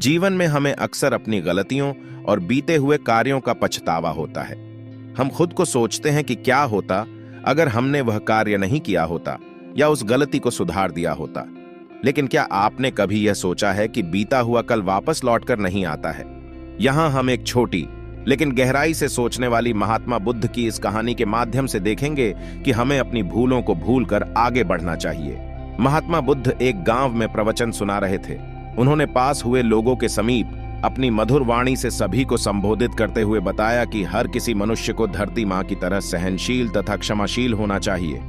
जीवन में हमें अक्सर अपनी गलतियों और बीते हुए कार्यों का पछतावा होता है। हम खुद को सोचते हैं कि क्या होता अगर हमने वह कार्य नहीं किया होता या उस गलती को सुधार दिया होता। लेकिन क्या आपने कभी यह सोचा है कि बीता हुआ कल वापस लौटकर नहीं आता है? यहां हम एक छोटी लेकिन गहराई से सोचने वाली महात्मा बुद्ध की इस कहानी के माध्यम से देखेंगे कि हमें अपनी भूलों को भूलकर आगे बढ़ना चाहिए। महात्मा बुद्ध एक गांव में प्रवचन सुना रहे थे। उन्होंने पास हुए लोगों के समीप अपनी मधुर वाणी से सभी को संबोधित करते हुए बताया कि हर किसी मनुष्य को धरती मां की तरह सहनशील तथा क्षमाशील होना चाहिए।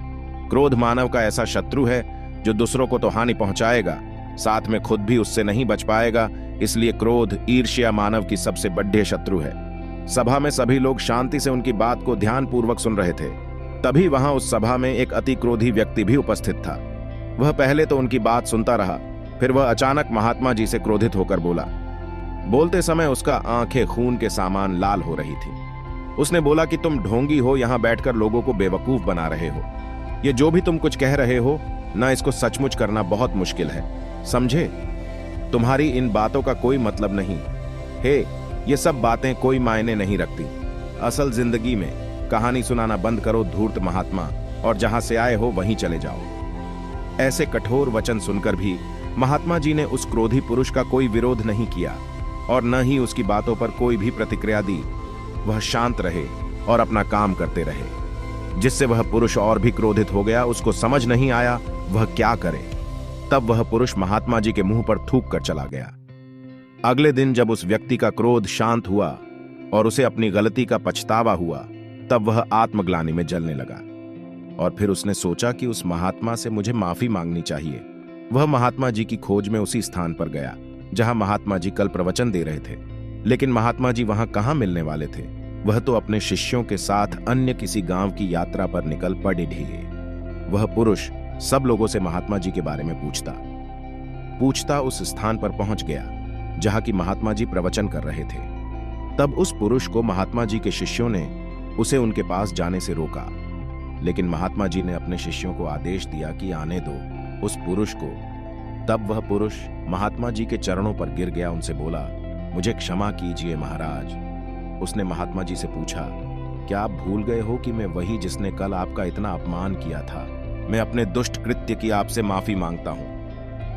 क्रोध मानव का ऐसा शत्रु है जो दूसरों को तो हानि पहुंचाएगा, साथ में खुद भी उससे नहीं बच पाएगा। इसलिए क्रोध, ईर्ष्या मानव की सबसे बड़ी शत्रु है। सभा में सभी लोग शांति से उनकी बात को ध्यानपूर्वक सुन रहे थे। तभी वहां उस सभा में एक अति क्रोधी व्यक्ति भी उपस्थित था। वह पहले तो उनकी बात सुनता रहा, फिर वह अचानक महात्मा जी से क्रोधित होकर बोला। बोलते समय उसका आंखें खून के सामान लाल हो रही थी। उसने बोला कि तुम ढोंगी हो, यहां बैठकर लोगों को बेवकूफ बना रहे हो। ये जो भी तुम कुछ कह रहे हो ना, इसको सचमुच करना बहुत मुश्किल है, समझे? तुम्हारी इन बातों का कोई मतलब नहीं है। ये सब बातें कोई मायने नहीं रखती। असल जिंदगी में कहानी सुनाना बंद करो धूर्त महात्मा, और जहां से आए हो वहीं चले जाओ। ऐसे कठोर वचन सुनकर भी महात्मा जी ने उस क्रोधी पुरुष का कोई विरोध नहीं किया और न ही उसकी बातों पर कोई भी प्रतिक्रिया दी। वह शांत रहे और अपना काम करते रहे, जिससे वह पुरुष और भी क्रोधित हो गया। उसको समझ नहीं आया वह क्या करे। तब वह पुरुष महात्मा जी के मुंह पर थूक कर चला गया। अगले दिन जब उस व्यक्ति का क्रोध शांत हुआ और उसे अपनी गलती का पछतावा हुआ, तब वह आत्मग्लानि में जलने लगा और फिर उसने सोचा कि उस महात्मा से मुझे माफी मांगनी चाहिए। वह महात्मा जी की खोज में उसी स्थान पर गया जहां महात्मा जी कल प्रवचन दे रहे थे। लेकिन महात्मा जी वहां कहां मिलने वाले थे? वह तो अपने शिष्यों के साथ अन्य किसी गांव की यात्रा पर निकल पड़े थे। वह पुरुष सब लोगों से महात्मा जी के बारे में पूछता उस स्थान पर पहुंच गया जहां की महात्मा जी प्रवचन कर रहे थे। तब उस पुरुष को महात्मा जी के शिष्यों ने उसे उनके पास जाने से रोका, लेकिन महात्मा जी ने अपने शिष्यों को आदेश दिया कि आने दो उस पुरुष को। तब वह पुरुष महात्मा जी के चरणों पर गिर गया, उनसे बोला, मुझे क्षमा कीजिए महाराज। उसने महात्मा जी से पूछा, क्या आप भूल गए हो कि मैं वही जिसने कल आपका इतना अपमान किया था? मैं अपने दुष्ट कृत्य की आपसे माफी मांगता हूं।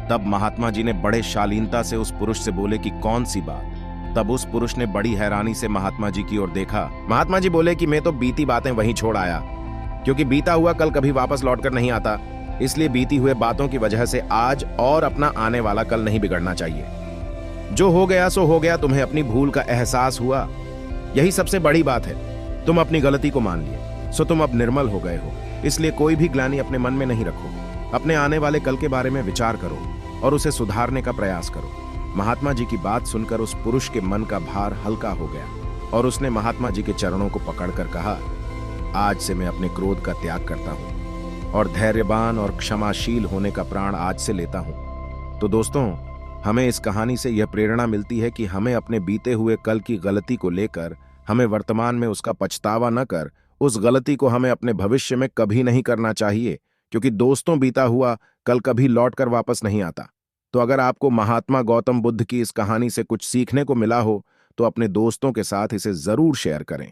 तब महात्मा जी ने बड़े शालीनता से उस पुरुष से बोले कि कौन सी बात? तब उस पुरुष ने बड़ी हैरानी से महात्मा जी की ओर देखा। महात्मा जी बोले कि मैं तो बीती बातें वहीं छोड़ आया, क्योंकि बीता हुआ कल कभी वापस लौटकर नहीं आता। इसलिए बीती हुए बातों की वजह से आज और अपना आने वाला कल नहीं बिगड़ना चाहिए। जो हो गया सो हो गया। तुम्हें अपनी भूल का एहसास हुआ, यही सबसे बड़ी बात है। तुम अपनी गलती को मान लिए, सो तुम अब निर्मल हो गए हो। इसलिए कोई भी ग्लानि अपने मन में नहीं रखो। अपने आने वाले कल के बारे में विचार करो और उसे सुधारने का प्रयास करो। महात्मा जी की बात सुनकर उस पुरुष के मन का भार हल्का हो गया और उसने महात्मा जी के चरणों को पकड़कर कहा, आज से मैं अपने क्रोध का त्याग करता हूं और धैर्यवान और क्षमाशील होने का प्राण आज से लेता हूं। तो दोस्तों, हमें इस कहानी से यह प्रेरणा मिलती है कि हमें अपने बीते हुए कल की गलती को लेकर हमें वर्तमान में उसका पछतावा न कर उस गलती को हमें अपने भविष्य में कभी नहीं करना चाहिए, क्योंकि दोस्तों बीता हुआ कल कभी लौट कर वापस नहीं आता। तो अगर आपको महात्मा गौतम बुद्ध की इस कहानी से कुछ सीखने को मिला हो तो अपने दोस्तों के साथ इसे जरूर शेयर करें।